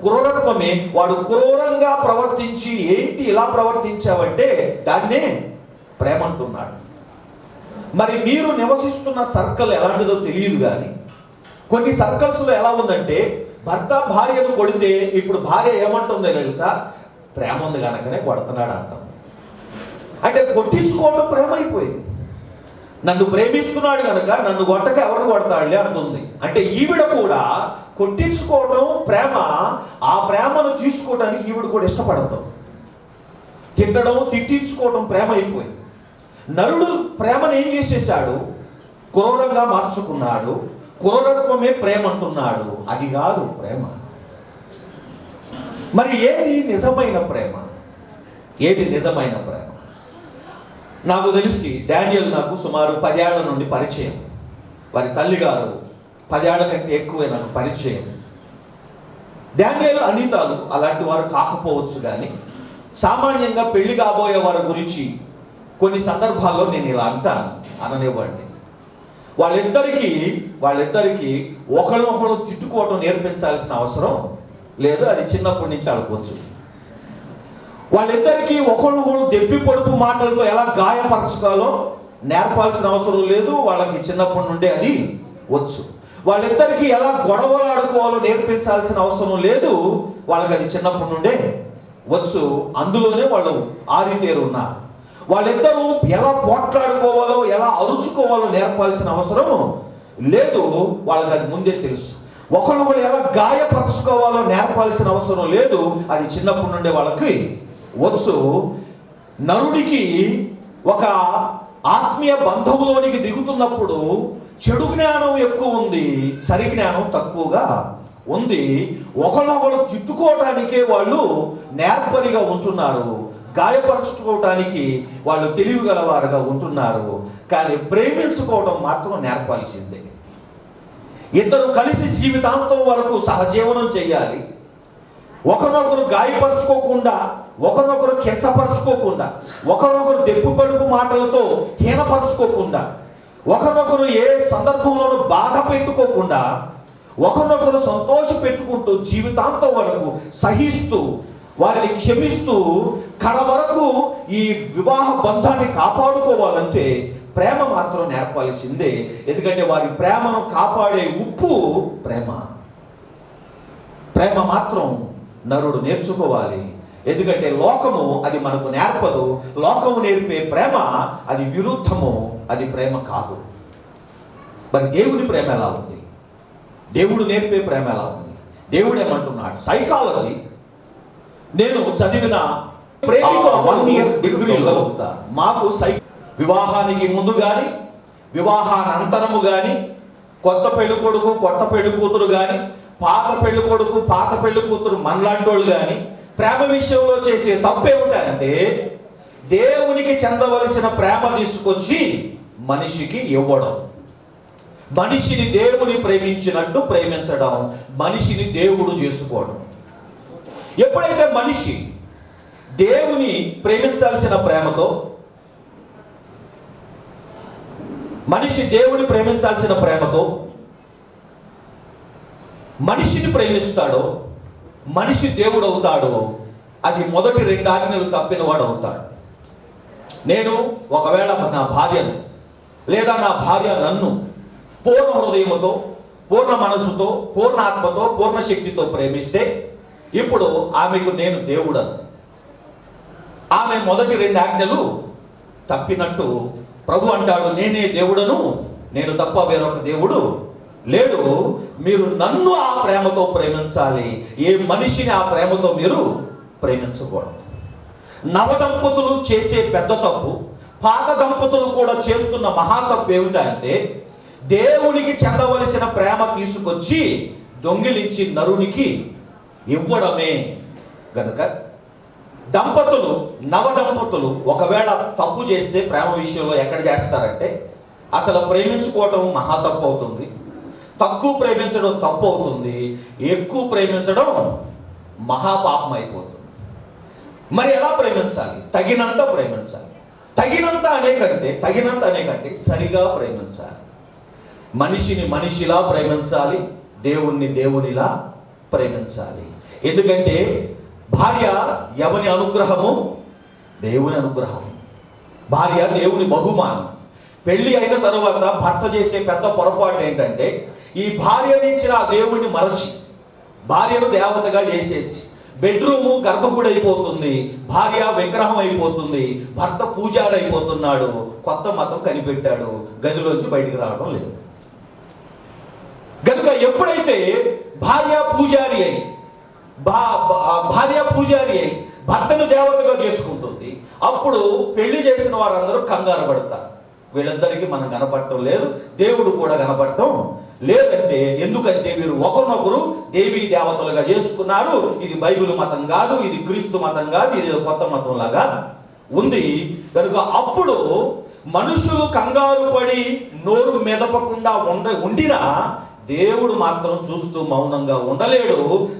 క్రూరత్వమే. వాడు క్రూరంగా ప్రవర్తించి ఏంటి ఇలా ప్రవర్తించావంటే దాన్నే ప్రేమ అంటున్నాడు. మరి మీరు నివసిస్తున్న సర్కిల్ ఎలాంటిదో తెలియదు, కానీ కొన్ని సర్కిల్స్లో ఎలా ఉందంటే భర్త భార్యను కొడితే ఇప్పుడు భార్య ఏమంటుందో తెలుసా, ప్రేమ ఉంది కనుకనే కొడుతున్నాడు అంటాం. అంటే కొట్టించుకోవడం ప్రేమ అయిపోయింది. నన్ను ప్రేమిస్తున్నాడు కనుక నన్ను కొట్టక ఎవరిని కొడతాడులే అంటుంది. అంటే ఈవిడ కూడా కొట్టించుకోవడం ప్రేమ, ఆ ప్రేమను తీసుకోవడానికి ఈవిడ కూడా ఇష్టపడతాం. తిట్టడం, తిట్టించుకోవడం ప్రేమ అయిపోయింది. నరుడు ప్రేమను ఏం చేసేసాడు, క్రూరంగా మార్చుకున్నాడు. క్రూరత్వమే ప్రేమ అంటున్నాడు. అది కాదు ప్రేమ. మరి ఏది నిజమైన ప్రేమ? ఏది నిజమైన ప్రేమ? నాకు తెలిసి డానియల్ నాకు సుమారు 10 ఏళ్ల నుండి పరిచయం. వారి తల్లిగారు 10 ఏళ్ల కంటే ఎక్కువే నాకు పరిచయం. డానియల్, అనితాలు అలాంటి వారు కాకపోవచ్చు, కానీ సామాన్యంగా పెళ్లి కాబోయే వారి గురించి కొన్ని సందర్భాల్లో నేను ఇలా అంటాను, అననివ్వండి. వాళ్ళిద్దరికీ ఒకరినొకరు తిట్టుకోవటం నేర్పించాల్సిన అవసరం లేదు. అది చిన్నప్పటి నుంచి అనుకోవచ్చు. వాళ్ళిద్దరికీ ఒకరినొకరు దెప్పి పొడుపు మాటలతో ఎలా గాయపరచుకోవాలో నేర్పాల్సిన అవసరం లేదు. వాళ్ళకి చిన్నప్పటి నుండే అది వచ్చు. వాళ్ళిద్దరికీ ఎలా గొడవలు ఆడుకోవాలో నేర్పించాల్సిన అవసరం లేదు. వాళ్ళకి అది చిన్నప్పటి నుండే వచ్చు. అందులోనే వాళ్ళు ఆరితేరు ఉన్నారు. వాళ్ళిద్దరూ ఎలా పోట్లాడుకోవాలో, ఎలా అరుచుకోవాలో నేర్పాల్సిన అవసరం లేదు. వాళ్ళకి అది ముందే తెలుసు. ఒకరినొకరు ఎలా గాయపరచుకోవాలో నేర్పాల్సిన అవసరం లేదు. అది చిన్నప్పటి నుండే వాళ్ళకి వచ్చు. నరుడికి ఒక ఆత్మీయ బంధములోనికి దిగుతున్నప్పుడు చెడు జ్ఞానం ఎక్కువ ఉంది, సరి జ్ఞానం తక్కువగా ఉంది. ఒకరినొకరు తిట్టుకోవటానికే వాళ్ళు నేర్పరిగా ఉంటున్నారు, గాయపరచుకోవటానికి వాళ్ళు తెలివిగలవారుగా ఉంటున్నారు. కానీ ప్రేమించుకోవడం మాత్రం నేర్పాల్సిందే. ఇద్దరు కలిసి జీవితాంతం వరకు సహజీవనం చేయాలి. ఒకరినొకరు గాయపరచుకోకుండా, ఒకరినొకరు కించపరచుకోకుండా, ఒకరినొకరు దెప్పుపడుపు మాటలతో హీనపరచుకోకుండా, ఒకరినొకరు ఏ సందర్భంలోనూ బాధ పెట్టుకోకుండా, ఒకరినొకరు సంతోష పెట్టుకుంటూ జీవితాంతం వరకు సహిస్తూ, వారిని క్షమిస్తూ కడ వరకు ఈ వివాహ బంధాన్ని కాపాడుకోవాలంటే ప్రేమ మాత్రం నేర్పాల్సిందే. ఎందుకంటే వారి ప్రేమను కాపాడే ఉప్పు ప్రేమ. ప్రేమ మాత్రం నరుడు నేర్చుకోవాలి. ఎందుకంటే లోకము అది మనకు నేర్పదు. లోకము నేర్పే ప్రేమ అది విరుద్ధము, అది ప్రేమ కాదు. మరి దేవుని ప్రేమ ఎలా ఉంది? దేవుడు నేర్పే ప్రేమ ఎలా ఉంది? దేవుడు ఏమంటున్నాడు? సైకాలజీ నేను చదివిన ప్రేమికుల 1 year డిగ్రీలో మాకు వివాహానికి ముందు కానీ వివాహానంతరము కానీ కొత్త పెళ్లి కొడుకు కొత్త పెళ్లి కూతురు కానీ పాత పెళ్లి కొడుకు పాత పెళ్లి కూతురు మనలాంటి వాళ్ళు కానీ ప్రేమ విషయంలో చేసే తప్పేమిటంటే దేవునికి చెందవలసిన ప్రేమ తీసుకొచ్చి మనిషికి ఇవ్వడం, మనిషిని దేవుని ప్రేమించినట్టు ప్రేమించడం, మనిషిని దేవుడు చేసుకోవడం. ఎప్పుడైతే మనిషి దేవుని ప్రేమించాల్సిన ప్రేమతో, మనిషి దేవుని ప్రేమించాల్సిన ప్రేమతో మనిషిని ప్రేమిస్తాడో, మనిషి దేవుడు అవుతాడో, అది మొదటి 2 ఆజ్ఞలు తప్పిన వాడు అవుతాడు. నేను ఒకవేళ నా భార్యను లేదా నా భార్య నన్ను పూర్ణ హృదయముతో, పూర్ణ మనసుతో, పూర్ణ ఆత్మతో, పూర్ణ శక్తితో ప్రేమిస్తే ఇప్పుడు ఆమెకు నేను దేవుడను. ఆమె మొదటి 2 ఆజ్ఞలు తప్పినట్టు ప్రభు అంటాడు, నేనే దేవుడను, నేను తప్ప వేరొక దేవుడు లేడు. మీరు నన్ను ఆ ప్రేమతో ప్రేమించాలి, ఏ మనిషిని ఆ ప్రేమతో మీరు ప్రేమించకూడదు. నవదంపతులు చేసే పెద్ద తప్పు, పాత దంపతులు కూడా చేస్తున్న మహాతప్పు ఏమిటంటే దేవునికి చెందవలసిన ప్రేమ తీసుకొచ్చి దొంగిలించి నరునికి ఇవ్వడమే. గనుక నవదంపతులు ఒకవేళ తప్పు చేస్తే ప్రేమ విషయంలో ఎక్కడ చేస్తారంటే అసలు ప్రేమించుకోవటం మహాతప్పు అవుతుంది, తక్కువ ప్రేమించడం తప్పు అవుతుంది, ఎక్కువ ప్రేమించడం మహాపాపం అయిపోతుంది. మరి ఎలా ప్రేమించాలి? తగినంత ప్రేమించాలి. తగినంత అనే కంటే సరిగా ప్రేమించాలి. మనిషిని మనిషిలా ప్రేమించాలి, దేవుణ్ణి దేవునిలా ప్రేమించాలి. ఎందుకంటే భార్య ఎవని అనుగ్రహము? దేవుని అనుగ్రహం. భార్య దేవుని బహుమానం. పెళ్లి అయిన తరువాత భర్త చేసే పెద్ద పొరపాటు ఏంటంటే ఈ భార్యనిచ్చిన ఆ దేవుణ్ణి మరచి భార్యను దేవతగా చేసేసి బెడ్రూము గర్భగుడి అయిపోతుంది, భార్య విగ్రహం అయిపోతుంది, భర్త పూజారి అయిపోతున్నాడు, కొత్త మతం కనిపెట్టాడు, గదిలోంచి బయటికి రావడం లేదు. కనుక ఎప్పుడైతే భార్య పూజారి అయి భర్తను దేవతగా చేసుకుంటుంది, అప్పుడు పెళ్లి చేసిన వారందరూ కంగారు పడతారు. వీళ్ళందరికీ మనం కనపడటం లేదు, దేవుడు కూడా కనపడటం లేదంటే ఎందుకంటే వీరు ఒకరినొకరు దేవీ దేవతలుగా చేసుకున్నారు. ఇది బైబిల్ మతం కాదు, ఇది క్రీస్తు మతం కాదు, ఇది కొత్త మతం లాగా ఉంది. కనుక అప్పుడు మనుషులు కంగారు పడి నోరు మెదపకుండా ఉండినా దేవుడు మాత్రం చూస్తూ మౌనంగా ఉండలేడు.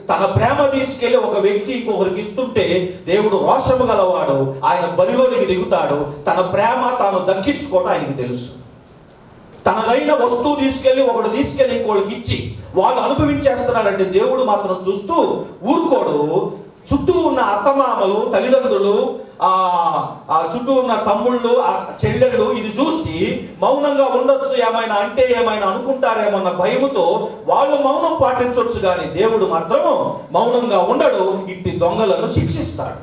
తన ప్రేమ తీసుకెళ్లి ఒక వ్యక్తి ఇంకొకరికి ఇస్తుంటే దేవుడు రోషము గలవాడు, ఆయన బరిలోనికి దిగుతాడు. తన ప్రేమ తాను దక్కించుకోవడం ఆయనకి తెలుసు. తనదైన వస్తువు తీసుకెళ్లి ఇంకోళ్ళకి ఇచ్చి వాళ్ళు అనుభవించేస్తున్నారంటే దేవుడు మాత్రం చూస్తూ ఊరుకోడు. చుట్టూ ఉన్న అత్తమామలు, తల్లిదండ్రులు, చుట్టూ ఉన్న తమ్ముళ్ళు, చెల్లెళ్ళు ఇది చూసి మౌనంగా ఉండొచ్చు, ఏమైనా అనుకుంటారేమన్న భయముతో వాళ్ళు మౌనం పాటించవచ్చు. కానీ దేవుడు మాత్రం మౌనంగా ఉండడు, ఇట్టి దొంగలను శిక్షిస్తాడు.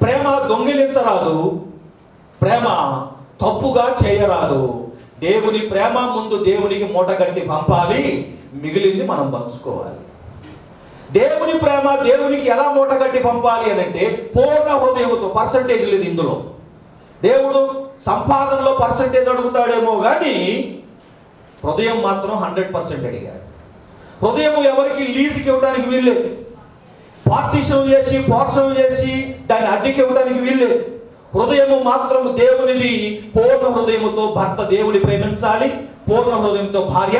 ప్రేమ దొంగిలించరాదు, ప్రేమ తప్పుగా చేయరాదు. దేవుని ప్రేమ ముందు దేవునికి మూటగట్టి పంపాలి, మిగిలింది మనం పంచుకోవాలి. దేవుని ప్రేమ దేవునికి ఎలా మూటగట్టి పంపాలి అని అంటే పూర్ణ హృదయంతో. పర్సంటేజ్ లేదు ఇందులో. దేవుడు సంపాదనలో పర్సంటేజ్ అడుగుతాడేమో కానీ హృదయం మాత్రం 100% అడిగాడు. హృదయం ఎవరికి లీజుకి ఇవ్వడానికి వీల్లేదు, పోర్షన్ చేసి దాన్ని అద్దెకి ఇవ్వడానికి వీల్లేదు. హృదయము మాత్రం దేవునిది. పూర్ణ హృదయముతో భర్త దేవుని ప్రేమించాలి, పూర్ణ హృదయంతో భార్య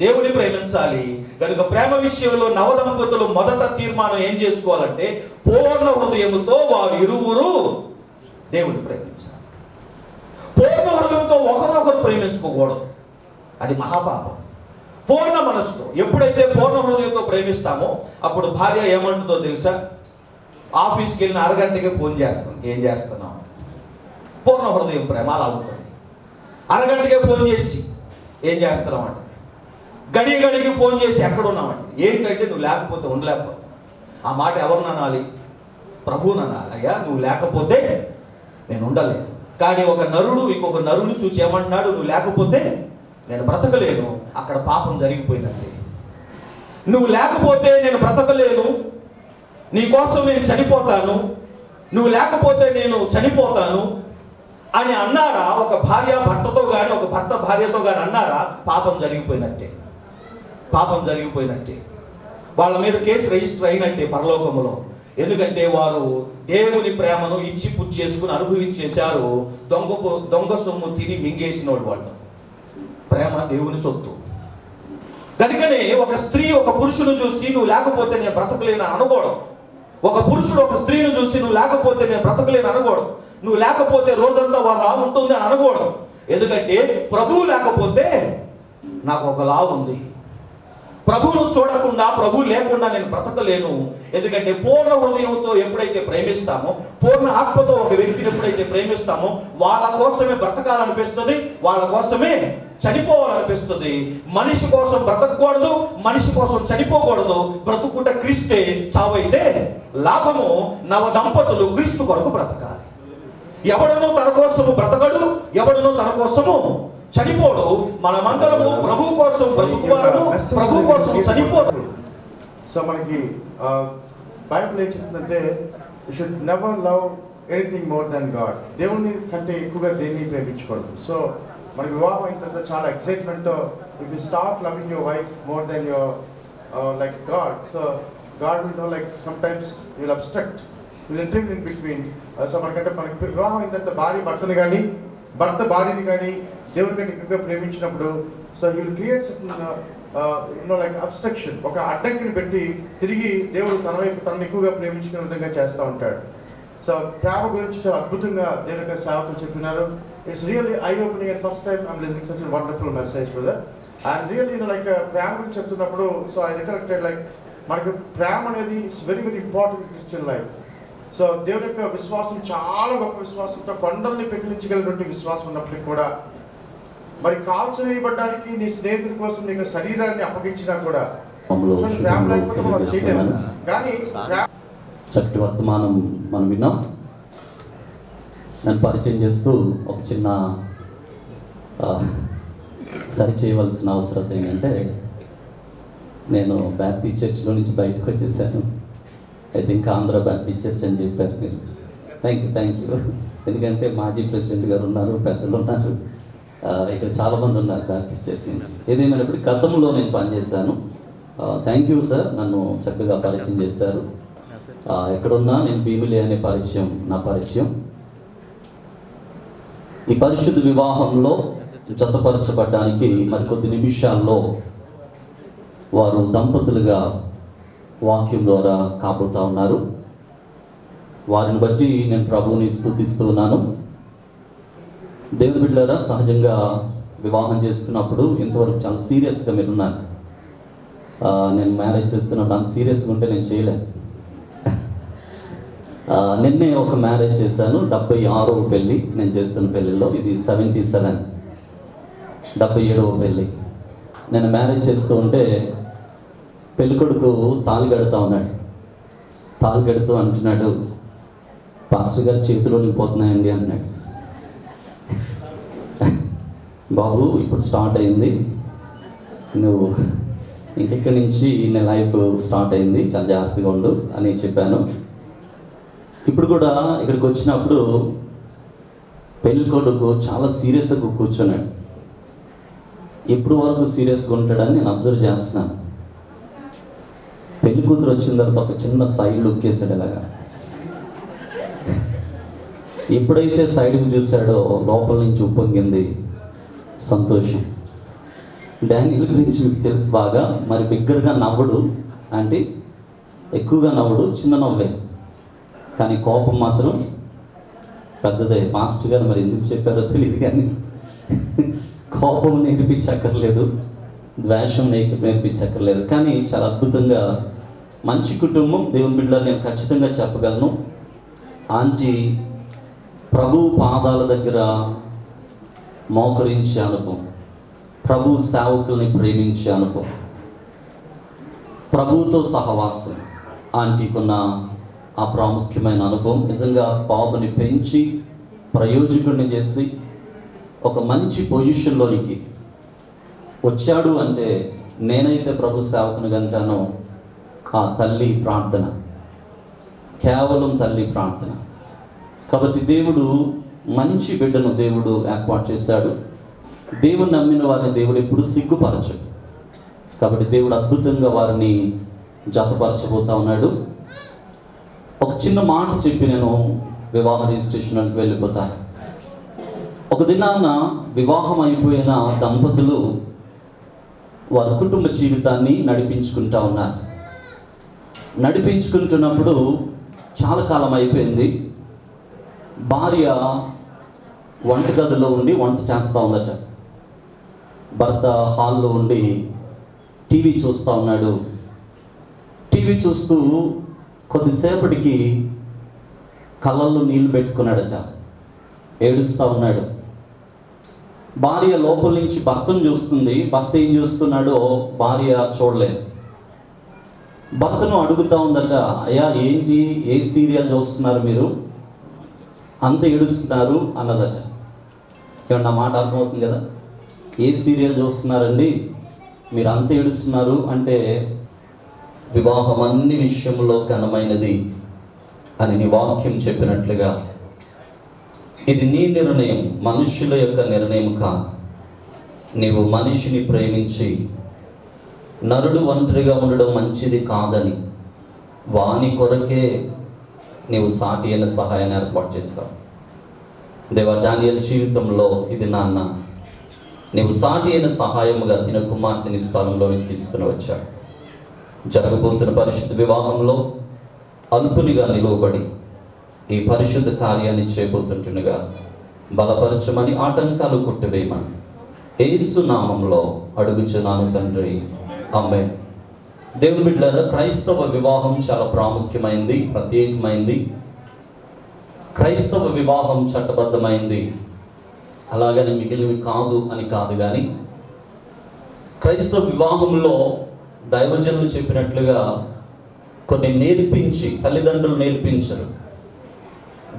దేవుని ప్రేమించాలి. కనుక ప్రేమ విషయంలో నవదంపతులు మొదట తీర్మానం ఏం చేసుకోవాలంటే పూర్ణ హృదయముతో వారు ఇరువురు దేవుని ప్రేమించాలి. పూర్ణ హృదయంతో ఒకరినొకరు ప్రేమించుకోకూడదు, అది మహాపాపం. పూర్ణ మనసుతో ఎప్పుడైతే పూర్ణ హృదయంతో ప్రేమిస్తామో అప్పుడు భార్య ఏమంటుందో తెలుసా? ఆఫీస్కి వెళ్ళిన అరగంటకే ఫోన్ చేస్తాం, ఏం చేస్తున్నాం? పూర్ణ హృదయం ప్రేమ అలా ఉంటుంది. అరగంటకే ఫోన్ చేసి ఏం చేస్తున్నాం అంటే, గడికి ఫోన్ చేసి ఎక్కడున్నామంటే, ఏంటంటే నువ్వు లేకపోతే ఉండలేకపో. ఆ మాట ఎవరిని అనాలి? ప్రభువుని అనాలి. అయ్యా నువ్వు లేకపోతే నేను ఉండలేను. కానీ ఒక నరుడు ఇంకొక నరుని చూసి ఏమంటున్నాడు? నువ్వు లేకపోతే నేను బ్రతకలేను. అక్కడ పాపం జరిగిపోయినట్టే. నువ్వు లేకపోతే నేను బ్రతకలేను, నీ కోసం నేను చనిపోతాను, నువ్వు లేకపోతే నేను చనిపోతాను అని అన్నారా? ఒక భార్య భర్తతో కానీ ఒక భర్త భార్యతో కానీ అన్నారా? పాపం జరిగిపోయినట్టే. వాళ్ళ మీద కేసు రిజిస్టర్ అయినట్టే పరలోకములో. ఎందుకంటే వారు దేవుని ప్రేమను ఇచ్చి పుచ్చి చేసుకుని అనుభవించేశారు. దొంగ సొమ్ము తిని మింగేసిన వాళ్ళు. ప్రేమ దేవుని సొత్తు. కనుకనే ఒక స్త్రీ ఒక పురుషుని చూసి నువ్వు లేకపోతే నేను బ్రతకలేను అనకూడదు. ఒక పురుషుడు ఒక స్త్రీని చూసి నువ్వు లేకపోతే నేను బ్రతకలేను అనకూడదు. నువ్వు లేకపోతే రోజంతా వాళ్ళ ఉంటుంది అని అనకూడదు. ఎందుకంటే ప్రభువు లేకపోతే నాకు ఒక లాభం ఉంది. ప్రభువును చూడకుండా, ప్రభు లేకుండా నేను బ్రతకలేను. ఎందుకంటే పూర్ణ హృదయంతో ఎప్పుడైతే ప్రేమిస్తామో, పూర్ణ ఆత్మతో ఒక వ్యక్తిని ఎప్పుడైతే ప్రేమిస్తామో వాళ్ళ కోసమే బ్రతకాలనిపిస్తుంది, వాళ్ళ కోసమే చనిపోవాలనిపిస్తుంది. మనిషి కోసం బ్రతకూడదు, మనిషి కోసం చనిపోకూడదు. బ్రతుకుట క్రీస్తే, చావైతే లాభము. నవదంపతులు క్రీస్తు కొరకు బ్రతకాలి. ఎవడనో తన కోసము బ్రతకడు, ఎవడనో తన కోసము చనిపోడు. మనమందరము ప్రభు కోసం బ్రతుకువారము, ప్రభు కోసం చనిపోదు. సో మనకి బైబిల్ ఏం చెప్తుందంటే you should never love anything more than God. దేవుని కంటే ఎక్కువగా దేన్ని ప్రేమించకూడదు. సో మనకి వివాహం అయిన తర్వాత చాలా ఎక్సైట్మెంట్తో if you start loving your wife more than your like God, so God will no like sometimes will obstruct, will interview in between. So మనకంటే మనకి వివాహం అయిన తర్వాత భార్య భర్తని కానీ, భర్త భార్యని కానీ దేవుని కంటే ఎక్కువగా ప్రేమించినప్పుడు so he will create like obstruction, ఒక అడ్డంకిని పెట్టి తిరిగి దేవుడు తన వైపు తనను ఎక్కువగా ప్రేమించుకునే విధంగా చేస్తూ ఉంటాడు. సో ప్రేమ గురించి చాలా అద్భుతంగా దేవుని యొక్క సేవకులు చెప్పినారు. It's really eye opening. And first time I'm listening such a wonderful message brother. And really like ప్రేమ గురించి చెప్తున్నప్పుడు సో ఐ రికలెక్టెడ్ లైక్ మనకు ప్రేమ అనేది it's very very important in Christian life. So దేవుని యొక్క విశ్వాసం చాలా గొప్ప విశ్వాసంతో కొండల్ని పెకిలించగలిగినటువంటి విశ్వాసం ఉన్నప్పటికీ కూడా మరి కాల్చివేయబడ్డానికి నీ స్నేహితుల కోసం నీకు శరీరాన్ని అప్పగించినా కూడా ప్రేమ లేకపోతే మనం చేయలేము. కానీ చక్కటి వర్తమానం మనం విన్నాం. నన్ను పరిచయం చేస్తూ ఒక చిన్న సరి చేయవలసిన అవసరం ఏంటంటే, నేను బ్యాప్టిస్ట్ చర్చ్లో నుంచి బయటకు వచ్చేసాను. I think Andhra Baptist church అని చెప్పారు మీరు. Thank you. ఎందుకంటే మాజీ ప్రెసిడెంట్ గారు ఉన్నారు, పెద్దలు ఉన్నారు, ఇక్కడ చాలామంది ఉన్నారు బ్యాప్టిస్ట్ చర్చ్ నుంచి. ఏదేమైనప్పుడు గతంలో నేను పనిచేశాను. థ్యాంక్ యూ సార్, నన్ను చక్కగా పరిచయం చేశారు. ఎక్కడున్నా నేను భీమిలి అనే పరిచయం నా పరిచయం. ఈ పరిశుద్ధ వివాహంలో జతపరచబడ్డానికి మరికొద్ది నిమిషాల్లో వారు దంపతులుగా వాక్యం ద్వారా కాబోతా ఉన్నారు. వారిని బట్టి నేను ప్రభువుని స్తుతిస్తూ ఉన్నాను. దేవుని బిడ్డలారా, సహజంగా వివాహం చేస్తున్నప్పుడు ఇంతవరకు చాలా సీరియస్గా మీరు ఉన్నారు. నేను మ్యారేజ్ చేస్తున్నప్పుడు అంత సీరియస్గా ఉంటే నేను చేయలేను. నిన్నే ఒక మ్యారేజ్ చేశాను, 76వ పెళ్ళి నేను చేస్తున్న పెళ్ళిలో. ఇది 77, 77వ పెళ్ళి. నేను మ్యారేజ్ చేస్తూ ఉంటే పెళ్ళికొడుకు తాళి కడుతూ ఉన్నాడు. తాళి కడుతూ అంటున్నాడు, పాస్టర్ గారు చేతిలో నిండిపోతున్నాయండి అన్నాడు. బాబు ఇప్పుడు స్టార్ట్ అయింది, నువ్వు ఇంకెక్కడి నుంచి నీ లైఫ్ స్టార్ట్ అయింది, చాలా జాగ్రత్తగా ఉండు అని చెప్పాను. ఇప్పుడు కూడా ఇక్కడికి వచ్చినప్పుడు పెళ్ళి కొడుకు చాలా సీరియస్గా కూర్చున్నాడు. ఎప్పుడు వరకు సీరియస్గా ఉంటాడని నేను అబ్జర్వ్ చేస్తున్నాను. పెళ్లి కూతురు వచ్చిన తర్వాత ఒక చిన్న సైడ్ లుక్ వేసాడు. ఇలాగా ఎప్పుడైతే సైడ్కి చూశాడో లోపల నుంచి ఉప్పొంగింది సంతోషం. డానియల్ గురించి మీకు తెలుసు బాగా. మరి బిగ్గరగా నవ్వడు, అంటే ఎక్కువగా నవ్వడు, చిన్న నవ్వే, కానీ కోపం మాత్రం పెద్దదే. మాస్టర్ గారు మరి ఎందుకు చెప్పారో తెలియదు, కానీ కోపం నేర్పించక్కర్లేదు, ద్వేషం నేర్పించక్కర్లేదు. కానీ చాలా అద్భుతంగా మంచి కుటుంబం. దేవుని బిడ్డలు నేను ఖచ్చితంగా చెప్పగలను. ఆంటీ ప్రభు పాదాల దగ్గర మోకరించే అనుభవం, ప్రభు సేవకుల్ని ప్రేమించే అనుభవం, ప్రభువుతో సహవాసం, ఆంటీకున్న ఆ ప్రాముఖ్యమైన అనుభవం నిజంగా బాబుని పెంచి ప్రయోజకుడిని చేసి ఒక మంచి పొజిషన్లోనికి వచ్చాడు. అంటే నేనైతే ప్రభు సేవకుని అంటానో ఆ తల్లి ప్రార్థన, కేవలం తల్లి ప్రార్థన. కాబట్టి దేవుడు మంచి బిడ్డను దేవుడు ఏర్పాటు చేశాడు. దేవుని నమ్మిన వారిని దేవుడు ఎప్పుడు సిగ్గుపరచడు. కాబట్టి దేవుడు అద్భుతంగా వారిని జతపరచబోతా ఉన్నాడు. ఒక చిన్న మాట చెప్పి నేను వివాహ రిజిస్ట్రేషన్కి వెళ్ళిపోతాను. ఒక దినాన వివాహం అయిపోయిన దంపతులు వారి కుటుంబ జీవితాన్ని నడిపించుకుంటా ఉన్నారు. నడిపించుకుంటున్నప్పుడు చాలా కాలం అయిపోయింది. భార్య వంటగదిలో ఉండి వంట చేస్తూ ఉందట. భర్త హాల్లో ఉండి టీవీ చూస్తూ ఉన్నాడు. టీవీ చూస్తూ కొద్దిసేపటికి కళ్ళల్లో నీళ్లు పెట్టుకున్నాడట, ఏడుస్తూ ఉన్నాడు. భార్య లోపల నుంచి భర్తను చూస్తుంది. భర్త ఏం చూస్తున్నాడో భార్య చూడలేదు. భర్తను అడుగుతూ ఉందట, అయ్యా ఏంటి, ఏ సీరియల్ చూస్తున్నారు మీరు, అంత ఏడుస్తున్నారు అన్నదట. ఏమన్నా మాట అర్థమవుతుంది కదా. ఏ సీరియల్ చూస్తున్నారండి మీరు అంత ఏడుస్తున్నారు అంటే, వివాహం అన్ని విషయంలో ఘనమైనది అని నీ వాక్యం చెప్పినట్లుగా ఇది నీ నిర్ణయం, మనుషుల యొక్క నిర్ణయం కాదు. నీవు మనిషిని ప్రేమించి నరుడు ఒంటరిగా ఉండడం మంచిది కాదని వాని కొరకే నీవు సాటి అయిన సహాయాన్ని ఏర్పాటు చేస్తావు. దేవా, డానియల్ జీవితంలో ఇది నాన్న నీవు సాటి అయిన సహాయముగా తిన కుమార్తెని స్థలంలోనికి తీసుకుని వచ్చాడు. జరగబోతున్న పరిశుద్ధ వివాహంలో అల్పునిగా నిలువబడి ఈ పరిశుద్ధ కార్యాన్ని చేయబోతుంటుండగా బలపరచమని, ఆటంకాలు కొట్టివేయమని యేసు నామంలో అడుగుచున్నాను తండ్రి, ఆమేన్. దేవుని బిడ్డలారా, క్రైస్తవ వివాహం చాలా ప్రాముఖ్యమైంది, ప్రత్యేకమైంది. క్రైస్తవ వివాహం చట్టబద్ధమైంది, అలాగని మిగిలినవి కాదు అని కాదు. కానీ క్రైస్తవ వివాహంలో దైవజనులు చెప్పినట్లుగా కొన్ని నేర్పించి, తల్లిదండ్రులు నేర్పించరు,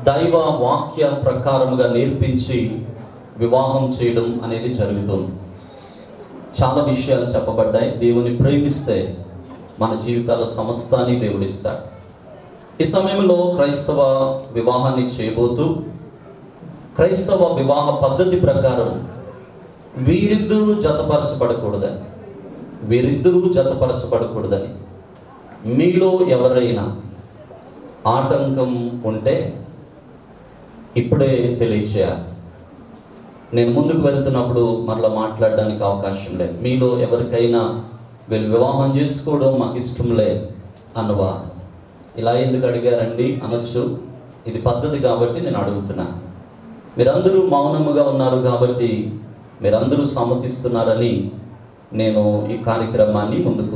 దైవ వాక్య ప్రకారముగా నేర్పించి వివాహం చేయడం అనేది జరుగుతుంది. చాలా విషయాలు చెప్పబడ్డాయి. దేవుని ప్రేమిస్తే మన జీవితాల సమస్తాన్ని దేవుడిస్తాడు. ఈ సమయంలో క్రైస్తవ వివాహాన్ని చేయబోతూ క్రైస్తవ వివాహ పద్ధతి ప్రకారం వీరిద్దరూ జతపరచబడకూడదని మీలో ఎవరైనా ఆటంకం ఉంటే ఇప్పుడే తెలియచేయాలి. నేను ముందుకు వెళ్తున్నప్పుడు మరలా మాట్లాడడానికి అవకాశం లేదు. మీలో ఎవరికైనా వీళ్ళు వివాహం చేసుకోవడం మాకు ఇష్టం లేదు అన్నవా, ఇలా ఎందుకు అడిగారండి అనొచ్చు. ఇది పద్ధతి కాబట్టి నేను అడుగుతున్నా. మీరందరూ మౌనముగా ఉన్నారు కాబట్టి, మీరందరూ సమ్మతిస్తున్నారని నేను ఈ కార్యక్రమాన్ని ముందుకు